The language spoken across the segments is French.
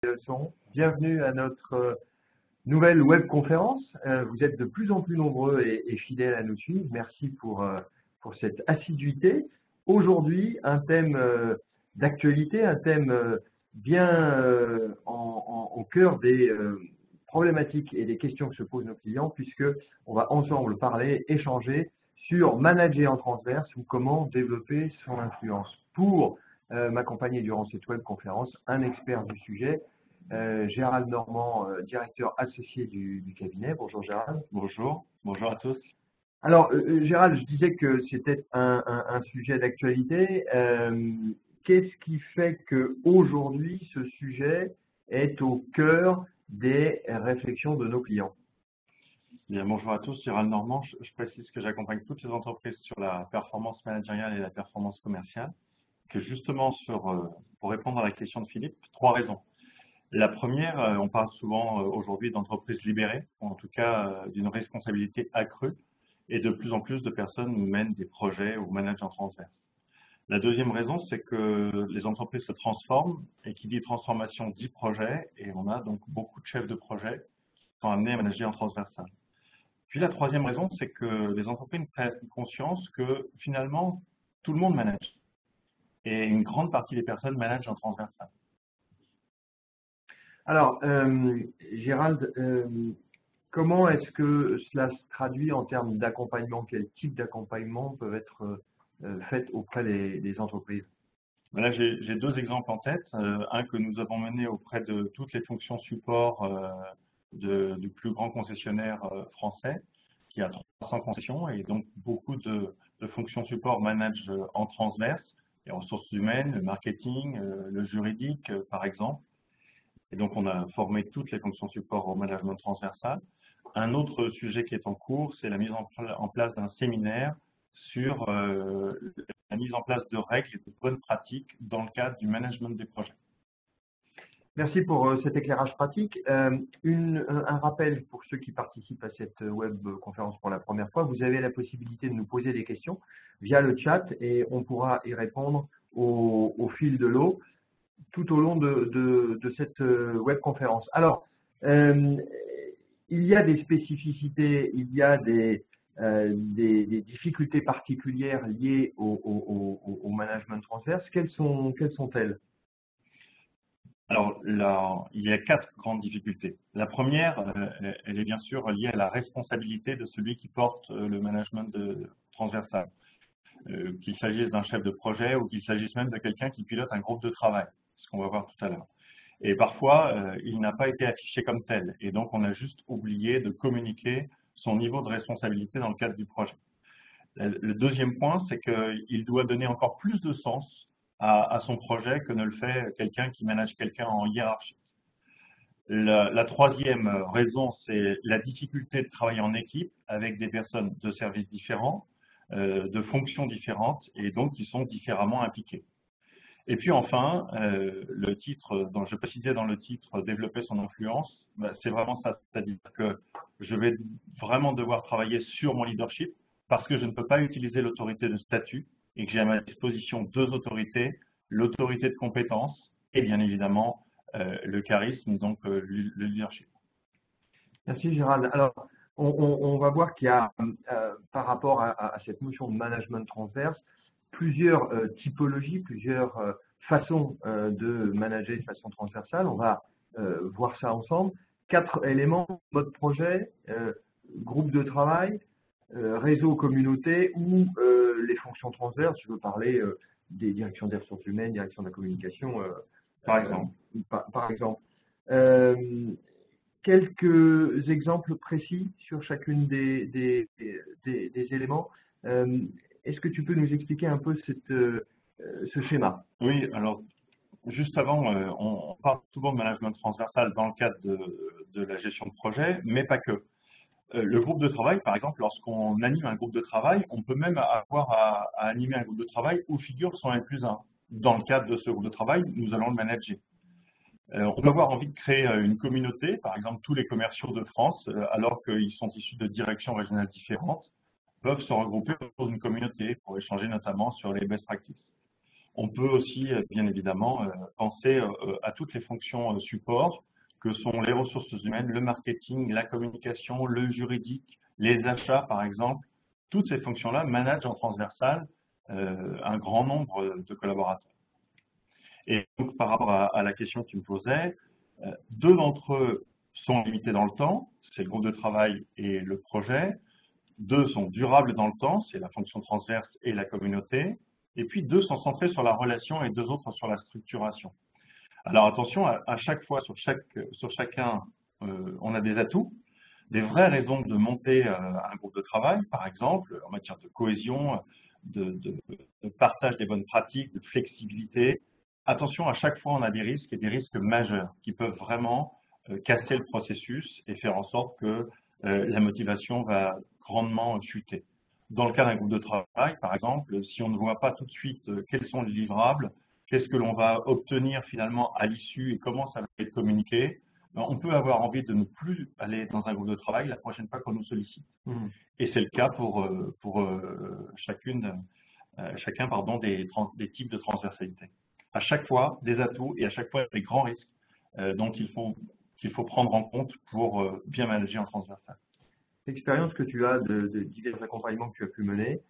leçons. Bienvenue à notre nouvelle webconférence. Vous êtes de plus en plus nombreux et fidèles à nous suivre. Merci pour cette assiduité. Aujourd'hui, un thème d'actualité, un thème bien au cœur des problématiques et des questions que se posent nos clients, puisque on va ensemble parler, échanger sur manager en transverse ou comment développer son influence. Pour m'accompagner durant cette webconférence, un expert du sujet, Gérald Normand, directeur associé du cabinet. Bonjour Gérald. Bonjour, bonjour à tous. Alors Gérald, je disais que c'était un sujet d'actualité. Qu'est-ce qui fait qu'aujourd'hui ce sujet est au cœur des réflexions de nos clients? Bien, bonjour à tous, Gérald Normand. Je précise que j'accompagne toutes les entreprises sur la performance managériale et la performance commerciale. Que justement, pour répondre à la question de Philippe, 3 raisons. La première, on parle souvent aujourd'hui d'entreprises libérées, ou en tout cas d'une responsabilité accrue, et de plus en plus de personnes mènent des projets ou managent en transverse. La deuxième raison, c'est que les entreprises se transforment, et qui dit transformation dit projet, et on a donc beaucoup de chefs de projet qui sont amenés à manager en transversal. Puis la troisième raison, c'est que les entreprises prennent conscience que finalement, tout le monde manage, et une grande partie des personnes managent en transversal. Alors, Gérald, comment est-ce que cela se traduit en termes d'accompagnement? Quel type d'accompagnement peuvent être faits auprès des entreprises? Là, j'ai 2 exemples en tête. Un que nous avons mené auprès de toutes les fonctions support du plus grand concessionnaire français, qui a 300 concessions, et donc beaucoup de fonctions support managent en transverse, les ressources humaines, le marketing, le juridique, par exemple. Et donc, on a formé toutes les fonctions support au management transversal. Un autre sujet qui est en cours, c'est la mise en place d'un séminaire sur la mise en place de règles et de bonnes pratiques dans le cadre du management des projets. Merci pour cet éclairage pratique. Un rappel pour ceux qui participent à cette webconférence pour la première fois, vous avez la possibilité de nous poser des questions via le chat et on pourra y répondre au fil de l'eau tout au long de cette webconférence. Alors, il y a des spécificités, il y a des difficultés particulières liées au management transverse. Quelles sont-elles? Alors, là, il y a 4 grandes difficultés. La première, elle est bien sûr liée à la responsabilité de celui qui porte le management transversal. Qu'il s'agisse d'un chef de projet ou qu'il s'agisse même de quelqu'un qui pilote un groupe de travail, ce qu'on va voir tout à l'heure. Et parfois, il n'a pas été affiché comme tel, et donc on a juste oublié de communiquer son niveau de responsabilité dans le cadre du projet. Le deuxième point, c'est qu'il doit donner encore plus de sens à son projet que ne le fait quelqu'un qui manage quelqu'un en hiérarchie. La troisième raison, c'est la difficulté de travailler en équipe avec des personnes de services différents, de fonctions différentes, et donc qui sont différemment impliquées. Et puis enfin, le titre, dont je précisais dans le titre, développer son influence, c'est vraiment ça, c'est-à-dire que je vais vraiment devoir travailler sur mon leadership parce que je ne peux pas utiliser l'autorité de statut et que j'ai à ma disposition 2 autorités, l'autorité de compétence et bien évidemment le charisme, donc le leadership. Merci Gérald. Alors, on va voir qu'il y a, par rapport à cette notion de management transverse, plusieurs typologies, plusieurs façons de manager de façon transversale. On va voir ça ensemble. 4 éléments: mode projet, groupe de travail, réseau, communauté ou les fonctions transverses. Je veux parler des directions des ressources humaines, direction de la communication, par exemple. Par exemple. Quelques exemples précis sur chacune des éléments. Est-ce que tu peux nous expliquer un peu ce schéma? Oui, alors juste avant, on parle souvent de management transversal dans le cadre de la gestion de projet, mais pas que. Le groupe de travail, par exemple, lorsqu'on anime un groupe de travail, on peut même avoir à animer un groupe de travail où figure son N+1. Dans le cadre de ce groupe de travail, nous allons le manager. On peut avoir envie de créer une communauté, par exemple tous les commerciaux de France, alors qu'ils sont issus de directions régionales différentes, peuvent se regrouper autour d'une communauté pour échanger notamment sur les best practices. On peut aussi, bien évidemment, penser à toutes les fonctions support que sont les ressources humaines, le marketing, la communication, le juridique, les achats, par exemple. Toutes ces fonctions-là managent en transversal un grand nombre de collaborateurs. Et donc, par rapport à la question que tu me posais, deux d'entre eux sont limités dans le temps, c'est le groupe de travail et le projet. Deux sont durables dans le temps, c'est la fonction transverse et la communauté. Et puis deux sont centrés sur la relation et deux autres sur la structuration. Alors attention, à chaque fois, sur chacun, on a des atouts, des vraies raisons de monter un groupe de travail, par exemple, en matière de cohésion, de partage des bonnes pratiques, de flexibilité. Attention, à chaque fois, on a des risques et des risques majeurs qui peuvent vraiment casser le processus et faire en sorte que la motivation va grandement chuter. Dans le cas d'un groupe de travail, par exemple, si on ne voit pas tout de suite quels sont les livrables, qu'est-ce que l'on va obtenir finalement à l'issue et comment ça va être communiqué, on peut avoir envie de ne plus aller dans un groupe de travail la prochaine fois qu'on nous sollicite. Et c'est le cas pour chacun des types de transversalité. À chaque fois, des atouts et à chaque fois, des grands risques dont qu'il faut prendre en compte pour bien manager en transversal. L'expérience que tu as de divers accompagnements que tu as pu mener,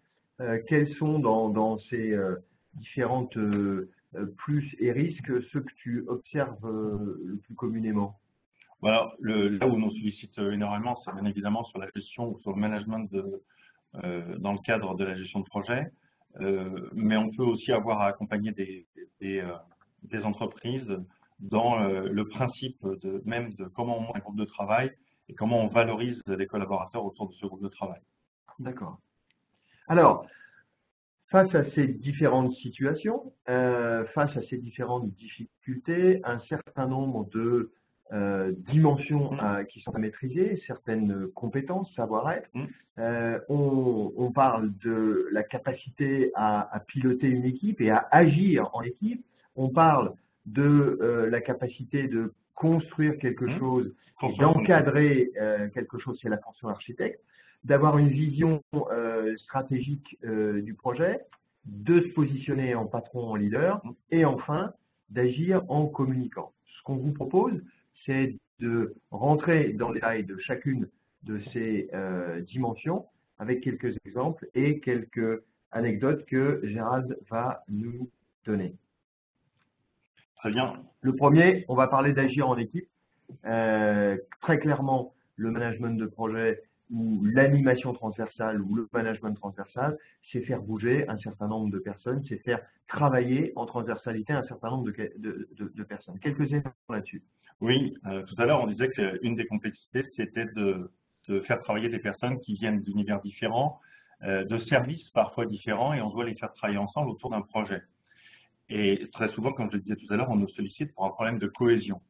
quels sont dans ces différentes plus et risques ceux que tu observes le plus communément? Voilà, là où on sollicite énormément, c'est bien évidemment sur la gestion ou sur le management dans le cadre de la gestion de projet, mais on peut aussi avoir à accompagner des entreprises dans le principe même de comment on monte un groupe de travail et comment on valorise les collaborateurs autour de ce groupe de travail. D'accord. Alors, face à ces différentes situations, face à ces différentes difficultés, un certain nombre de dimensions qui sont à maîtriser, certaines compétences, savoir-être. On parle de la capacité à piloter une équipe et à agir en équipe. On parle de la capacité de construire quelque chose, d'encadrer quelque chose, c'est la fonction architecte, d'avoir une vision stratégique du projet, de se positionner en patron, en leader, et enfin d'agir en communicant. Ce qu'on vous propose, c'est de rentrer dans les détails de chacune de ces dimensions avec quelques exemples et quelques anecdotes que Gérald va nous donner. Très bien. Le premier, on va parler d'agir en équipe. Très clairement, le management de projet ou l'animation transversale ou le management transversal, c'est faire bouger un certain nombre de personnes, c'est faire travailler en transversalité un certain nombre de personnes. Quelques exemples là-dessus. Oui, tout à l'heure, on disait qu'une des complexités, c'était de faire travailler des personnes qui viennent d'univers différents, de services parfois différents, et on doit les faire travailler ensemble autour d'un projet. Et très souvent, comme je le disais tout à l'heure, on nous sollicite pour un problème de cohésion.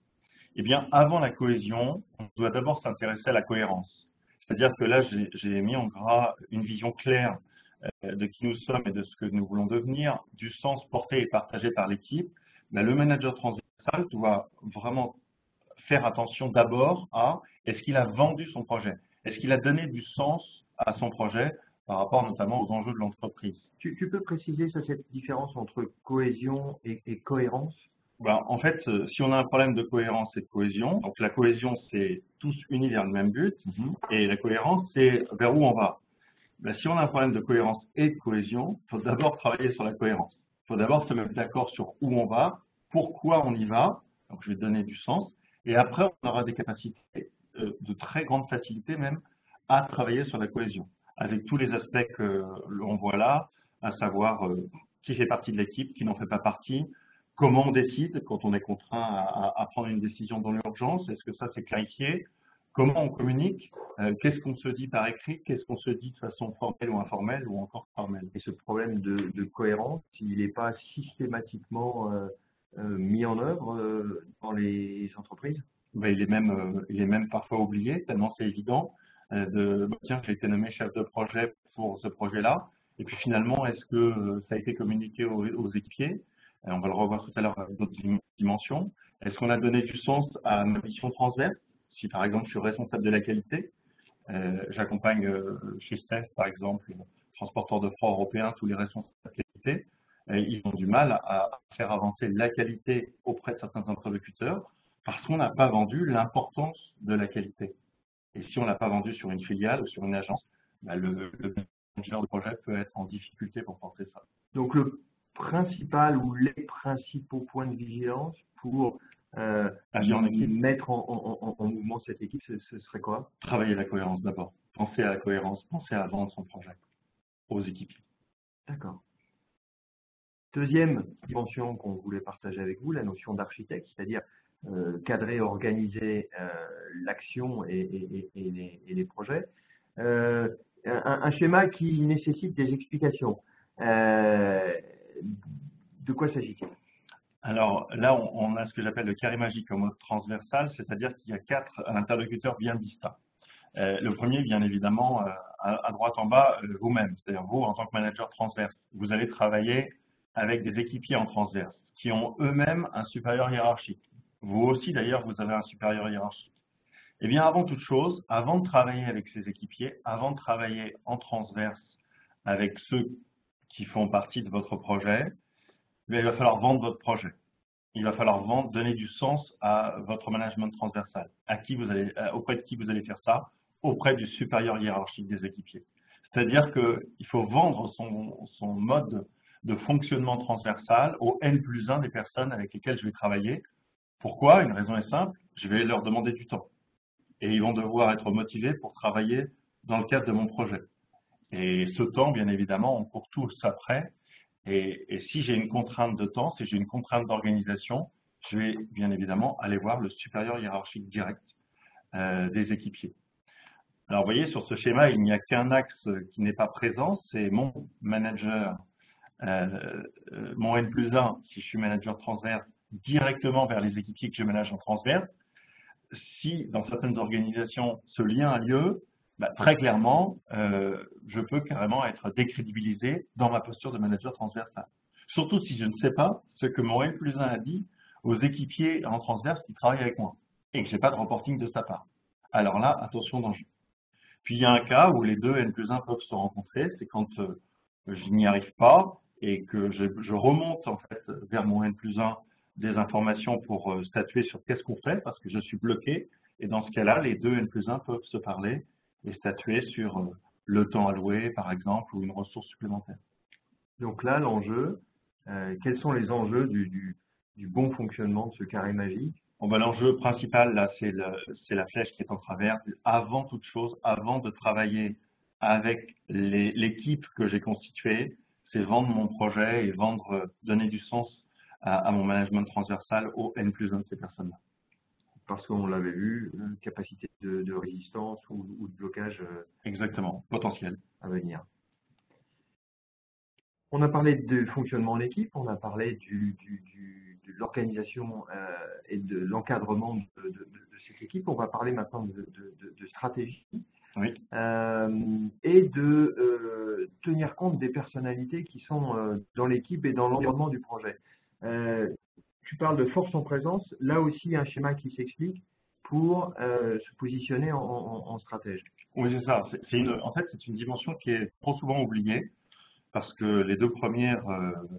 Eh bien, avant la cohésion, on doit d'abord s'intéresser à la cohérence. C'est-à-dire que là, j'ai mis en gras une vision claire de qui nous sommes et de ce que nous voulons devenir, du sens porté et partagé par l'équipe. Le manager transversal doit vraiment faire attention d'abord à est-ce qu'il a vendu son projet? Est-ce qu'il a donné du sens à son projet par rapport notamment aux enjeux de l'entreprise? Tu peux préciser cette différence entre cohésion et cohérence? En fait, si on a un problème de cohérence et de cohésion, donc la cohésion, c'est tous unis vers le même but, et la cohérence, c'est vers où on va. Si on a un problème de cohérence et de cohésion, il faut d'abord travailler sur la cohérence. Il faut d'abord se mettre d'accord sur où on va, pourquoi on y va, donc je vais donner du sens, et après, on aura des capacités de très grande facilité même à travailler sur la cohésion, avec tous les aspects que l'on voit là, à savoir qui fait partie de l'équipe, qui n'en fait pas partie, comment on décide quand on est contraint à prendre une décision dans l'urgence, est-ce que ça c'est clarifié, comment on communique, qu'est-ce qu'on se dit par écrit, qu'est-ce qu'on se dit de façon formelle ou informelle ou encore formelle. Et ce problème de cohérence, il n'est pas systématiquement mis en œuvre dans les entreprises? Il est même parfois oublié, tellement c'est évident. Tiens, j'ai été nommé chef de projet pour ce projet-là, et puis finalement, est-ce que ça a été communiqué aux équipiers? On va le revoir tout à l'heure avec d'autres dimensions. Est-ce qu'on a donné du sens à ma mission transverse? Si par exemple, je suis responsable de la qualité, j'accompagne chez STEF, par exemple, transporteur de froid européen, tous les responsables de la qualité. ils ont du mal à faire avancer la qualité auprès de certains interlocuteurs parce qu'on n'a pas vendu l'importance de la qualité. Et si on ne l'a pas vendu sur une filiale ou sur une agence, bah, le manager de projet peut être en difficulté pour porter ça. Donc le principal ou les principaux points de vigilance pour Agir en équipe, mettre en mouvement cette équipe, ce serait quoi? travailler la cohérence d'abord. Penser à la cohérence, penser à vendre son projet aux équipiers. D'accord. Deuxième dimension qu'on voulait partager avec vous, la notion d'architecte, c'est-à-dire cadrer, organiser l'action et les projets. Un schéma qui nécessite des explications. De quoi s'agit-il? Alors là, on a ce que j'appelle le carré magique en mode transversal, c'est-à-dire qu'il y a 4 interlocuteurs bien distincts. Le premier, bien évidemment, à droite en bas, vous-même, c'est-à-dire vous en tant que manager transverse. Vous allez travailler avec des équipiers en transverse qui ont eux-mêmes un supérieur hiérarchique. Vous aussi, d'ailleurs, vous avez un supérieur hiérarchique. Eh bien, avant toute chose, avant de travailler avec ces équipiers, avant de travailler en transverse avec ceux qui font partie de votre projet, il va falloir vendre votre projet. Il va falloir donner du sens à votre management transversal. Auprès de qui vous allez faire ça? Auprès du supérieur hiérarchique des équipiers. C'est-à-dire qu'il faut vendre son mode de fonctionnement transversal au N+1 des personnes avec lesquelles je vais travailler. Pourquoi? Une raison est simple, je vais leur demander du temps. Et ils vont devoir être motivés pour travailler dans le cadre de mon projet. Et ce temps, bien évidemment, on court tous après. Et si j'ai une contrainte de temps, si j'ai une contrainte d'organisation, je vais bien évidemment aller voir le supérieur hiérarchique direct des équipiers. Alors, vous voyez, sur ce schéma, il n'y a qu'un axe qui n'est pas présent, c'est mon manager, mon N+1, si je suis manager transverse, directement vers les équipiers que je manage en transverse. Si dans certaines organisations, ce lien a lieu, bah, très clairement, je peux carrément être décrédibilisé dans ma posture de manager transversal. Surtout si je ne sais pas ce que mon N+1 a dit aux équipiers en transverse qui travaillent avec moi et que je n'ai pas de reporting de sa part. Alors là, attention danger. Puis il y a un cas où les deux N+1 peuvent se rencontrer, c'est quand je n'y arrive pas et que je remonte en fait vers mon N+1 des informations pour statuer sur qu'est-ce qu'on fait parce que je suis bloqué. Et dans ce cas-là, les deux N+1 peuvent se parler et statuer sur le temps alloué, par exemple, ou une ressource supplémentaire. Donc là, l'enjeu, quels sont les enjeux du bon fonctionnement de ce carré magique? Bon, ben, l'enjeu principal, là, c'est la flèche qui est en travers. Avant toute chose, avant de travailler avec l'équipe que j'ai constituée, c'est vendre mon projet et donner du sens à mon management transversal au N+1 de ces personnes-là. Parce qu'on l'avait vu, capacité de résistance ou de blocage Exactement, potentiel. à venir. On a parlé de fonctionnement en équipe, on a parlé de l'organisation et de l'encadrement de cette équipe. On va parler maintenant de stratégie Oui. et de tenir compte des personnalités qui sont dans l'équipe et dans l'environnement du projet. Tu parles de force en présence, là aussi un schéma qui s'explique pour se positionner en stratège. Oui, c'est ça. En fait, c'est une dimension qui est trop souvent oubliée parce que les deux premières,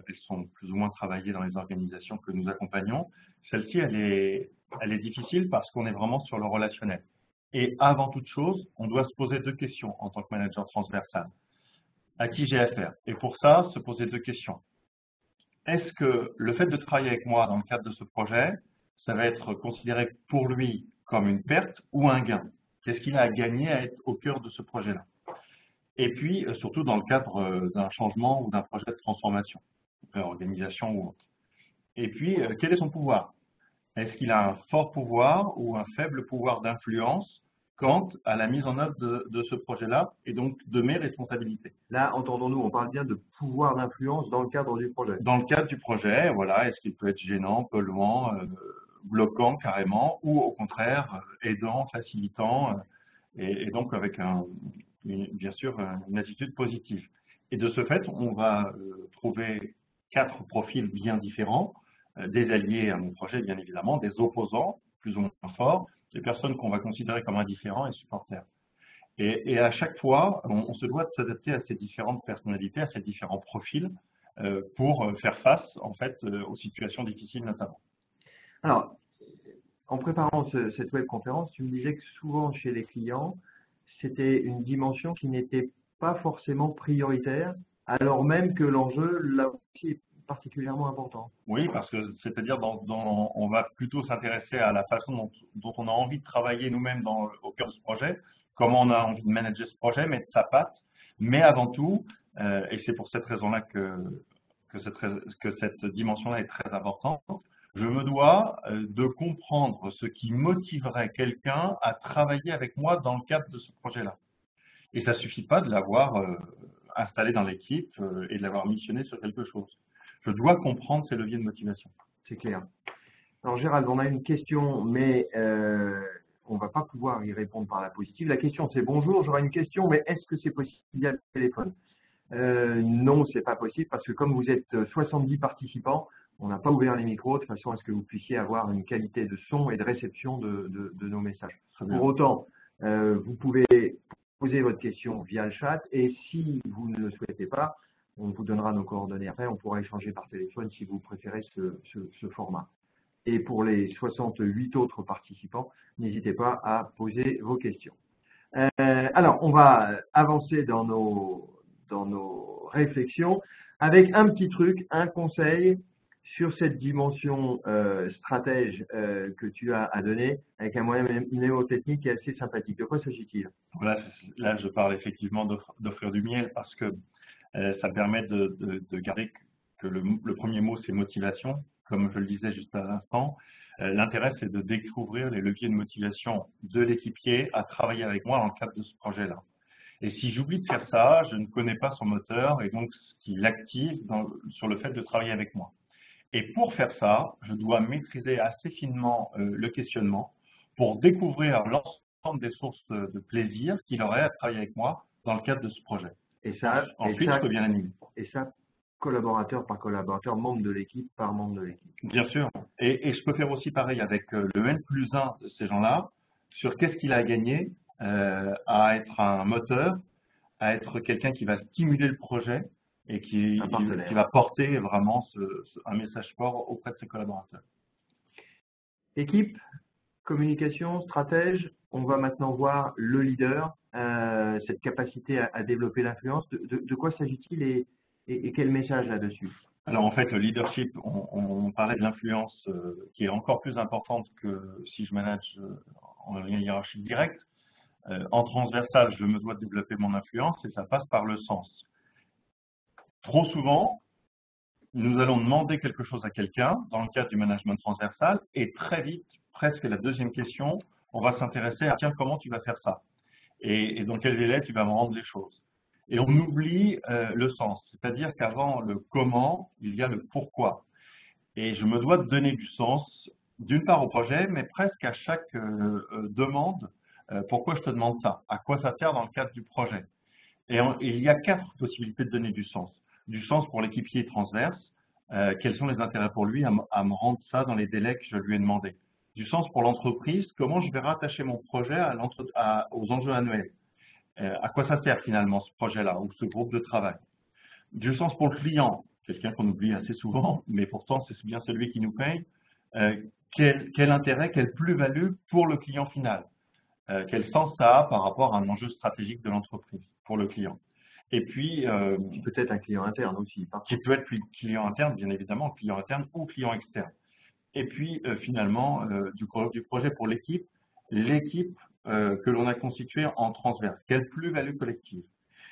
elles sont plus ou moins travaillées dans les organisations que nous accompagnons. Celle-ci, elle est difficile parce qu'on est vraiment sur le relationnel. Et avant toute chose, on doit se poser deux questions en tant que manager transversal. À qui j'ai affaire? Et pour ça, se poser deux questions. Est-ce que le fait de travailler avec moi dans le cadre de ce projet, ça va être considéré pour lui comme une perte ou un gain? Qu'est-ce qu'il a à gagner à être au cœur de ce projet-là? Et puis, surtout dans le cadre d'un changement ou d'un projet de transformation, réorganisation ou autre. Et puis, quel est son pouvoir? Est-ce qu'il a un fort pouvoir ou un faible pouvoir d'influence quant à la mise en œuvre de ce projet-là et donc de mes responsabilités? Là, entendons-nous, on parle bien de pouvoir d'influence dans le cadre du projet. Dans le cadre du projet, voilà, est-ce qu'il peut être gênant, polluant, bloquant carrément, ou au contraire, aidant, facilitant, et donc avec bien sûr une attitude positive. Et de ce fait, on va trouver 4 profils bien différents, des alliés à mon projet, bien évidemment, des opposants, plus ou moins forts, des personnes qu'on va considérer comme indifférents et supporters. Et à chaque fois, on se doit de s'adapter à ces différentes personnalités, à ces différents profils, pour faire face en fait aux situations difficiles notamment. Alors, en préparant cette webconférence, tu me disais que souvent chez les clients, c'était une dimension qui n'était pas forcément prioritaire, alors même que l'enjeu, là aussi, est particulièrement important. Oui, parce que c'est-à-dire on va plutôt s'intéresser à la façon dont on a envie de travailler nous-mêmes au cœur de ce projet, comment on a envie de manager ce projet, mettre sa patte, mais avant tout, et c'est pour cette raison-là que cette dimension-là est très importante, je me dois de comprendre ce qui motiverait quelqu'un à travailler avec moi dans le cadre de ce projet-là. Et ça ne suffit pas de l'avoir installé dans l'équipe et de l'avoir missionné sur quelque chose. Je dois comprendre ces leviers de motivation. C'est clair. Alors Gérald, on a une question, mais on ne va pas pouvoir y répondre par la positive. La question c'est: bonjour, j'aurais une question, mais est-ce que c'est possible via le téléphone? Non, c'est pas possible parce que comme vous êtes 70 participants, on n'a pas ouvert les micros de façon à ce que vous puissiez avoir une qualité de son et de réception de nos messages. Pour autant, vous pouvez poser votre question via le chat et si vous ne le souhaitez pas, on vous donnera nos coordonnées après, on pourra échanger par téléphone si vous préférez ce format. Et pour les 68 autres participants, n'hésitez pas à poser vos questions. Alors, on va avancer dans nos réflexions avec un petit truc, un conseil sur cette dimension stratège que tu as à donner avec un moyen mnémotechnique qui est assez sympathique. De quoi s'agit-il? Là, je parle effectivement d'offrir du miel parce que ça permet de garder que le premier mot, c'est motivation, comme je le disais juste à l'instant. L'intérêt, c'est de découvrir les leviers de motivation de l'équipier à travailler avec moi dans le cadre de ce projet-là. Et si j'oublie de faire ça, je ne connais pas son moteur et donc ce qui l'active sur le fait de travailler avec moi. Et pour faire ça, je dois maîtriser assez finement le questionnement pour découvrir l'ensemble des sources de plaisir qu'il aurait à travailler avec moi dans le cadre de ce projet. Ensuite, je peux bien l'animer. Et ça, collaborateur par collaborateur, membre de l'équipe par membre de l'équipe. Bien sûr. Et je peux faire aussi pareil avec le N+1 de ces gens-là, sur qu'est-ce qu'il a à gagner à être un moteur, à être quelqu'un qui va stimuler le projet et qui va porter vraiment un message fort auprès de ses collaborateurs. Équipe, communication, stratège, on va maintenant voir le leader, cette capacité à développer l'influence. De quoi s'agit-il et quel message là-dessus? Alors en fait, le leadership, on parlait de l'influence qui est encore plus importante que si je manage en lien hiérarchique direct. En transversal, je me dois de développer mon influence et ça passe par le sens. Trop souvent, nous allons demander quelque chose à quelqu'un dans le cadre du management transversal et très vite, presque la deuxième question, on va s'intéresser à tiens, comment tu vas faire ça et dans quel délai tu vas me rendre les choses. Et on oublie le sens, c'est-à-dire qu'avant le comment, il y a le pourquoi. Et je me dois de donner du sens, d'une part au projet, mais presque à chaque demande. Pourquoi je te demande ça? À quoi ça sert dans le cadre du projet? Et il y a 4 possibilités de donner du sens. Du sens pour l'équipier transverse, quels sont les intérêts pour lui à me rendre ça dans les délais que je lui ai demandé. Du sens pour l'entreprise, comment je vais rattacher mon projet aux enjeux annuels. À quoi ça sert finalement ce projet-là ou ce groupe de travail. Du sens pour le client, quelqu'un qu'on oublie assez souvent, mais pourtant c'est bien celui qui nous paye. Quel intérêt, quelle plus-value pour le client final. Quel sens ça a par rapport à un enjeu stratégique de l'entreprise pour le client. Et puis, qui peut être un client interne aussi. Qui peut être client interne, bien évidemment, client interne ou client externe. Et puis, finalement, du projet pour l'équipe que l'on a constituée en transverse. Quelle plus-value collective.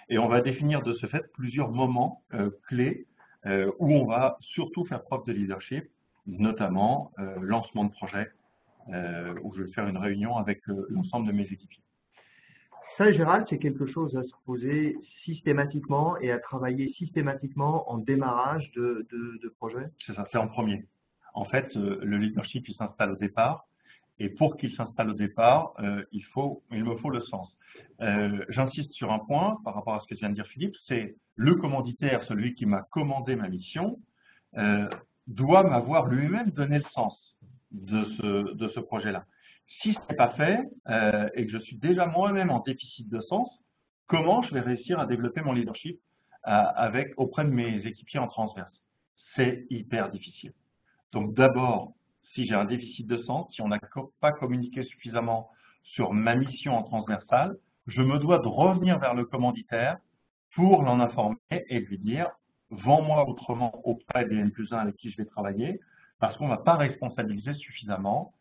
Et on va définir de ce fait plusieurs moments clés où on va surtout faire preuve de leadership, notamment lancement de projet, où je vais faire une réunion avec l'ensemble de mes équipiers. Ça, Gérald, c'est quelque chose à se poser systématiquement et à travailler systématiquement en démarrage de projet? C'est ça, c'est en premier. En fait, le leadership, il s'installe au départ. Et pour qu'il s'installe au départ, il me faut le sens. J'insiste sur un point par rapport à ce que vient de dire Philippe, c'est le commanditaire, celui qui m'a commandé ma mission, doit m'avoir lui-même donné le sens de ce projet-là. Si ce n'est pas fait et que je suis déjà moi-même en déficit de sens, comment je vais réussir à développer mon leadership auprès de mes équipiers en transverse. C'est hyper difficile. Donc d'abord, si j'ai un déficit de sens, si on n'a pas communiqué suffisamment sur ma mission en transversale, je me dois de revenir vers le commanditaire pour l'en informer et lui dire « vends-moi autrement auprès des N+1 avec qui je vais travailler » parce qu'on ne m'a pas responsabilisé suffisamment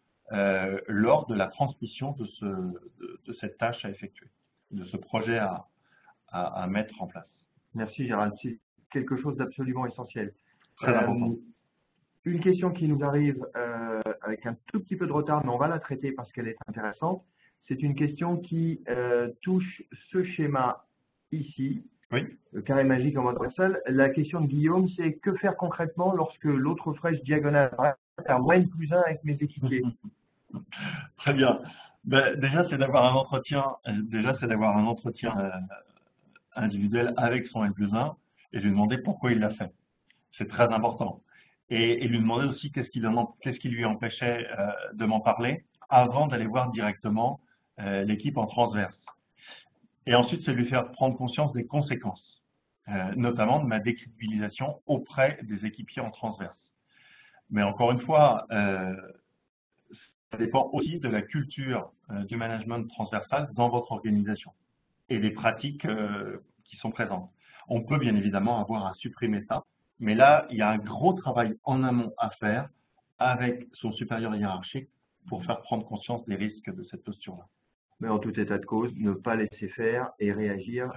lors de la transmission de cette tâche à effectuer, de ce projet à mettre en place. Merci Gérald, c'est quelque chose d'absolument essentiel. Très important. Une question qui nous arrive avec un tout petit peu de retard, mais on va la traiter parce qu'elle est intéressante. C'est une question qui touche ce schéma ici, Oui. le carré magique en mode Russell. La question de Guillaume, c'est que faire concrètement lorsque l'autre flèche diagonale à moins +1 avec mes équipiers? Très bien. Ben, déjà, c'est d'avoir un entretien. Individuel avec son N+1 et lui demander pourquoi il l'a fait. C'est très important. Et lui demander aussi qu'est-ce qui lui empêchait de m'en parler avant d'aller voir directement l'équipe en transverse. Et ensuite, c'est lui faire prendre conscience des conséquences, notamment de ma décrédibilisation auprès des équipiers en transverse. Mais encore une fois, ça dépend aussi de la culture du management transversal dans votre organisation et des pratiques qui sont présentes. On peut bien évidemment avoir à supprimer ça, mais là, il y a un gros travail en amont à faire avec son supérieur hiérarchique pour faire prendre conscience des risques de cette posture-là. Mais en tout état de cause, ne pas laisser faire et réagir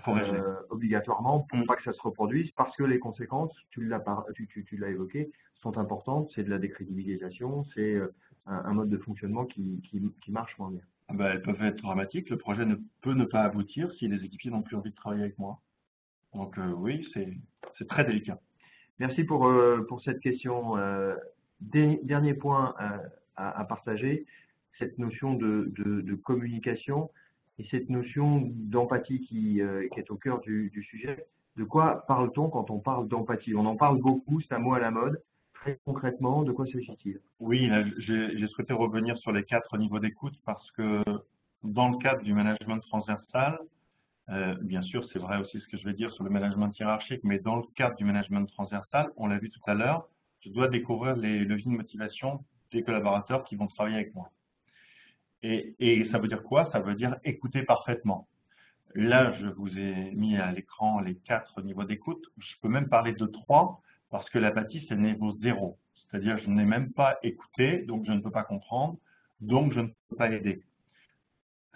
obligatoirement pour pas que ça se reproduise, parce que les conséquences, tu l'as évoqué, sont importantes. C'est de la décrédibilisation, c'est un mode de fonctionnement qui marche moins bien. Ben, elles peuvent être dramatiques. Le projet peut ne pas aboutir si les équipiers n'ont plus envie de travailler avec moi. Donc oui, c'est très délicat. Merci pour cette question. Dernier point à partager, cette notion de communication et cette notion d'empathie qui est au cœur du sujet. De quoi parle-t-on quand on parle d'empathie? On en parle beaucoup, c'est un mot à la mode. Très concrètement, de quoi s'agit-il? Oui, j'ai souhaité revenir sur les 4 niveaux d'écoute parce que dans le cadre du management transversal, bien sûr, c'est vrai aussi ce que je vais dire sur le management hiérarchique, mais dans le cadre du management transversal, on l'a vu tout à l'heure, je dois découvrir les leviers de motivation des collaborateurs qui vont travailler avec moi. Et ça veut dire quoi? Ça veut dire écouter parfaitement. Là, je vous ai mis à l'écran les 4 niveaux d'écoute. Je peux même parler de 3 parce que l'apathie, c'est le niveau 0. C'est-à-dire, je n'ai même pas écouté, donc je ne peux pas comprendre, donc je ne peux pas aider.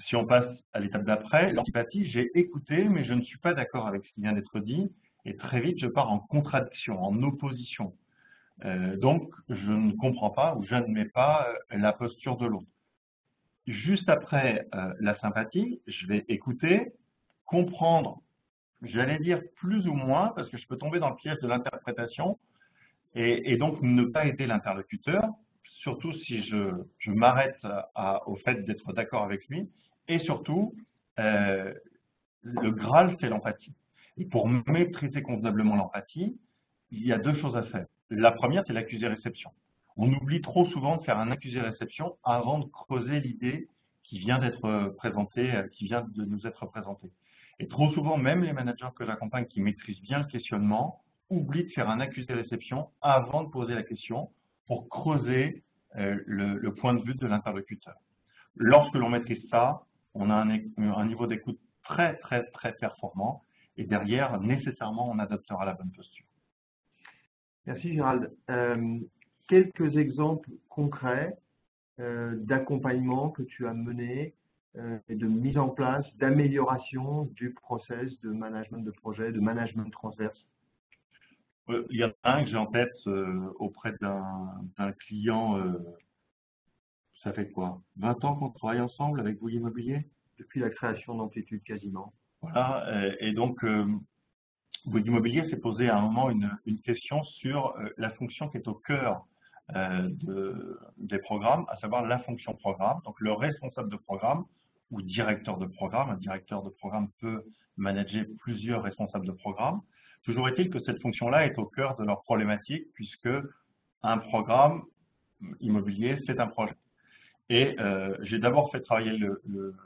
Si on passe à l'étape d'après, l'antipathie, j'ai écouté, mais je ne suis pas d'accord avec ce qui vient d'être dit, et très vite, je pars en contradiction, en opposition. Donc, je ne comprends pas ou j'admets pas la posture de l'autre. Juste après la sympathie, je vais écouter, comprendre, j'allais dire plus ou moins, parce que je peux tomber dans le piège de l'interprétation, et donc ne pas aider l'interlocuteur, surtout si je m'arrête au fait d'être d'accord avec lui, et surtout, le Graal, c'est l'empathie. Et pour maîtriser convenablement l'empathie, il y a 2 choses à faire. La première, c'est l'accusé-réception. On oublie trop souvent de faire un accusé-réception avant de creuser l'idée qui vient d'être présentée, qui vient de nous être présentée. Et trop souvent, même les managers que j'accompagne qui maîtrisent bien le questionnement, oublient de faire un accusé-réception avant de poser la question pour creuser le point de vue de l'interlocuteur. Lorsque l'on maîtrise ça, on a un niveau d'écoute très, très, très performant et derrière, nécessairement, on adoptera la bonne posture. Merci Gérald. Quelques exemples concrets d'accompagnement que tu as mené et de mise en place, d'amélioration du process de management de projet, de management transverse? Il y en a un que j'ai en tête auprès d'un client, ça fait quoi? 20 ans qu'on travaille ensemble avec Bouygues Immobilier? Depuis la création d'Amplitude quasiment. Voilà, et donc Bouygues Immobilier s'est posé à un moment une question sur la fonction qui est au cœur des programmes, à savoir la fonction programme. Donc le responsable de programme ou directeur de programme, un directeur de programme peut manager plusieurs responsables de programme. Toujours est-il que cette fonction-là est au cœur de leur problématique puisque un programme immobilier, c'est un projet. Et j'ai d'abord fait travailler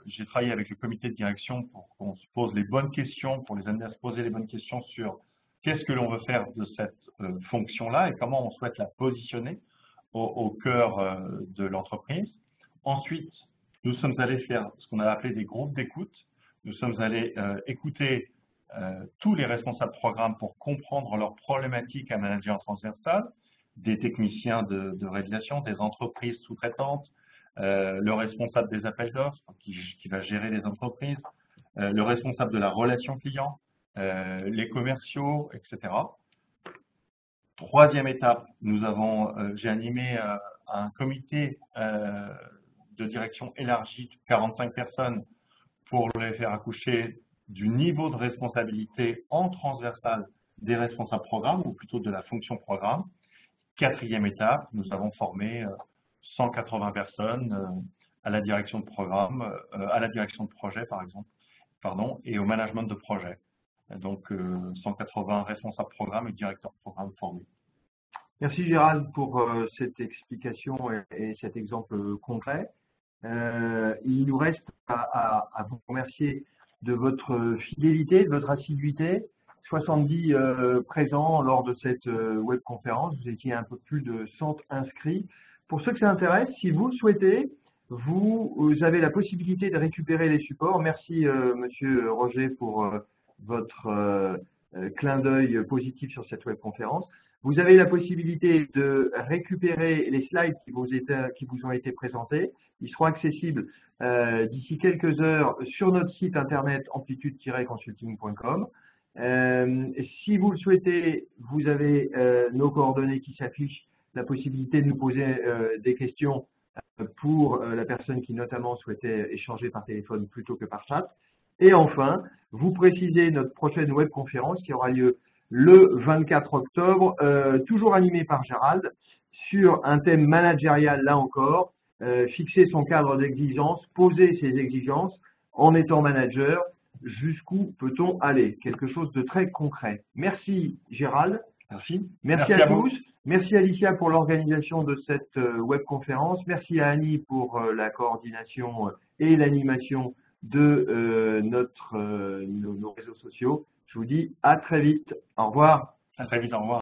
j'ai travaillé avec le comité de direction pour qu'on se pose les bonnes questions, pour les amener à se poser les bonnes questions sur qu'est-ce que l'on veut faire de cette fonction-là et comment on souhaite la positionner au cœur de l'entreprise. Ensuite, nous sommes allés faire ce qu'on a appelé des groupes d'écoute. Nous sommes allés écouter tous les responsables programmes pour comprendre leurs problématiques à manager en transversal, des techniciens de réalisation, des entreprises sous-traitantes, le responsable des appels d'offres qui va gérer les entreprises, le responsable de la relation client, les commerciaux, etc. Troisième étape, j'ai animé un comité de direction élargi de 45 personnes pour les faire accoucher du niveau de responsabilité en transversal des responsables programmes, ou plutôt de la fonction programme. Quatrième étape, nous avons formé 180 personnes à la direction de programme, à la direction de projet par exemple, et au management de projet. Donc 180 responsables programme et directeurs de programme formés. Merci Gérald pour cette explication et cet exemple concret. Il nous reste à vous remercier de votre fidélité, de votre assiduité. 70 présents lors de cette webconférence. Vous étiez un peu plus de 100 inscrits. Pour ceux que ça intéresse, si vous le souhaitez, vous avez la possibilité de récupérer les supports. Merci Monsieur Roger pour votre clin d'œil positif sur cette webconférence. Vous avez la possibilité de récupérer les slides qui vous ont été présentés. Ils seront accessibles d'ici quelques heures sur notre site internet amplitude-consulting.com. Si vous le souhaitez, vous avez nos coordonnées qui s'affichent, la possibilité de nous poser des questions pour la personne qui notamment souhaitait échanger par téléphone plutôt que par chat. Et enfin, vous précisez notre prochaine webconférence qui aura lieu le 24 octobre, toujours animé par Gérald, sur un thème managérial là encore, fixer son cadre d'exigence, poser ses exigences en étant manager. Jusqu'où peut-on aller? Quelque chose de très concret. Merci Gérald. Merci. Merci à tous. Merci Alicia pour l'organisation de cette webconférence. Merci à Annie pour la coordination et l'animation de nos réseaux sociaux. Je vous dis à très vite. Au revoir. À très vite, au revoir.